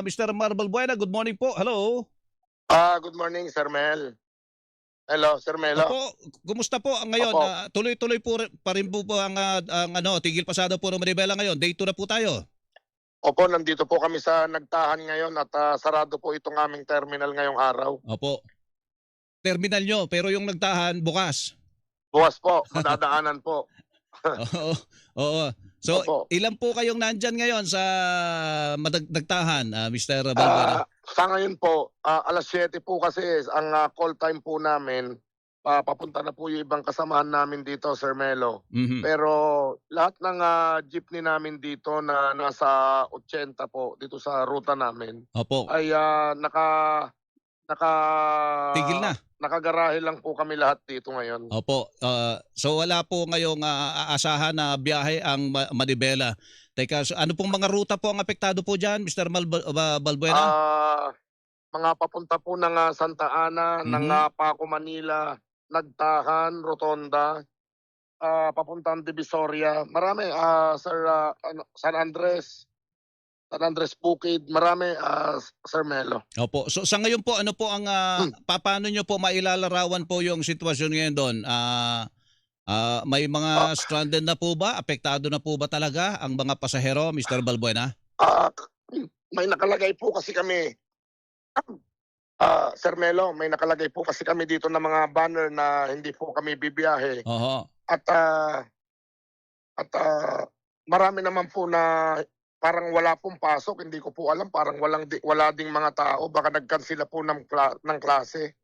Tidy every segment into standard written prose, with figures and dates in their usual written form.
Mr. Marvel Buena, good morning po. Hello. Good morning, Sir Mel. Hello, Sir Melo. Opo, kumusta po ang ngayon? Opo, Tuloy-tuloy po pa rin po ang tigil pasada po ng Manibela ngayon. Day 2 na po tayo. opo, nandito po kami sa Nagtahan ngayon at sarado po itong aming terminal ngayong araw. Opo. Terminal nyo, pero yung nagtahan bukas. Bukas po, madadaanan po. Oo. Oo. So, Opo. ilan po kayong nandyan ngayon sa nagtahan, Mr. Balbuena? Sa ngayon po, alas 7 po kasi ang call time po namin. Papunta na po yung ibang kasamahan namin dito, Sir Melo. Mhm. Pero lahat ng jeepney namin dito na nasa 80 po dito sa ruta namin Opo. ay naka Tigil na. nakagarahe lang po kami lahat dito ngayon. Opo. So wala po ngayong aasahan na biyahe ang Manibela. Teka, so ano pong mga ruta po ang apektado po dyan, Mr. Balbuena? Mga papunta po ng Santa Ana, ng Paco, Manila, Nagtahan, Rotonda, papuntang Divisoria. Marami, Sir, San Andres, Bukid, marami, Sir Melo. Opo. So sa ngayon po, ano po ang paano nyo po mailalarawan po yung sitwasyon ngayon doon? May mga stranded na po ba? Apektado na po ba talaga ang mga pasahero, Mr. Balbuena? May nakalagay po kasi kami, Sir Melo, may nakalagay po kasi kami dito ng mga banner na hindi po kami bibiyahe. Oho. At marami naman po na parang wala pong pasok, hindi ko po alam, parang wala ding mga tao, baka nagkansila po ng klase.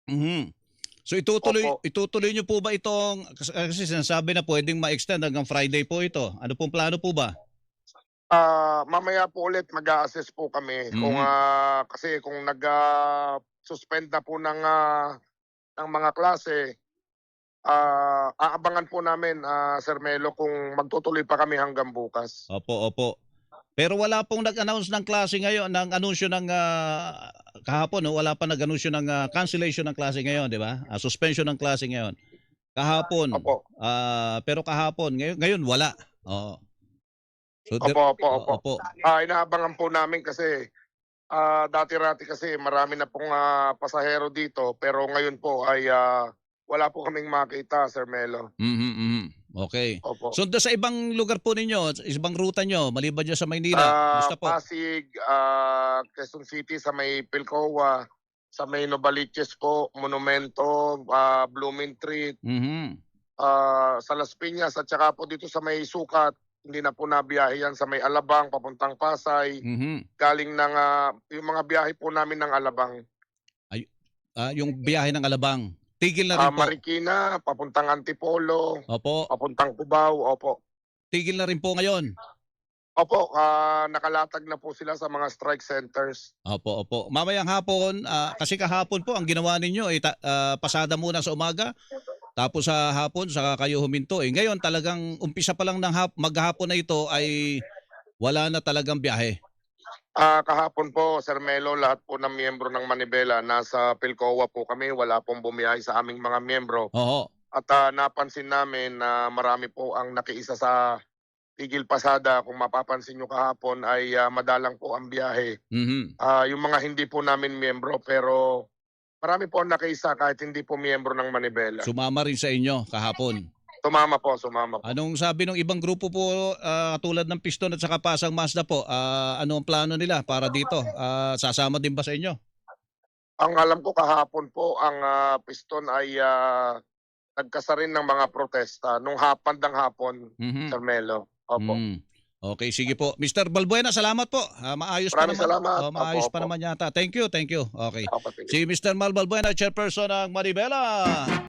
Mhm. So itutuloy niyo po ba itong kasi sinasabi na pwedeng ma-extend hanggang Friday po ito. Ano pong plano po ba? Mamaya po ulit mag-a-assess po kami kung kasi kung nag-suspend na po ng mga klase, aabangan po namin, Sir Melo, kung magtutuloy pa kami hanggang bukas. Opo, opo. Pero wala pong nag-announce ng klase ngayon, ng anunsyo ng kahapon, no? Wala pa nag-anunsyo ng cancellation ng klase ngayon, di ba? Suspension ng klase ngayon. Kahapon. Opo. Pero kahapon, ngayon wala. Oo. So, Opo. Inaabangan po namin kasi dati-rati kasi marami na pong pasahero dito, pero ngayon po ay wala po kaming makita, Sir Melo. Okay. Opo. So sa ibang lugar po ninyo, sa ibang ruta nyo, maliban dyan sa Maynila, gusto po? Pasig, Quezon City, sa may Pilcoa, sa may Novaliches po, Monumento, Blooming Treat, sa Las Piñas, at saka po dito sa may Sukat, hindi na po nabiyahe yan sa may Alabang, papuntang Pasay, galing ng, yung mga biyahe po namin ng Alabang. Yung biyahe ng Alabang, tigil na rin po? Marikina, papuntang Antipolo, Opo. papuntang Cubao, opo. Tigil na rin po ngayon? Opo, nakalatag na po sila sa mga strike centers. Opo, opo. Mamayang hapon, kasi kahapon po ang ginawa ninyo, pasada muna sa umaga, tapos sa hapon, saka kayo huminto. Ngayon talagang umpisa pa lang ng maghapon na ito ay wala na talagang biyahe. Kahapon po, Sir Melo, lahat po ng miyembro ng Manibela, nasa Pilcoa po kami, wala pong bumiyahe sa aming mga miyembro. Oo. At napansin namin na marami po ang nakiisa sa tigil pasada. Kung mapapansin nyo kahapon ay madalang po ang biyahe. Yung mga hindi po namin miyembro, pero marami po ang nakiisa kahit hindi po miyembro ng Manibela. Sumama rin sa inyo kahapon? Sumama po. Anong sabi ng ibang grupo po, tulad ng Piston at saka Pasang Mazda po? Ano ang plano nila para dito? Sasama din ba sa inyo? Ang alam ko kahapon po, ang Piston ay nagkasarin ng mga protesta nung bandang hapon, Sir Melo. Opo. Okay, sige po. Mr. Balbuena, salamat po. Maayos pa Maraming naman. salamat. Maayos pa Opo. naman yata. Thank you. Okay. Opo, sige. Si Mr. Mal Balbuena, chairperson ng Manibela.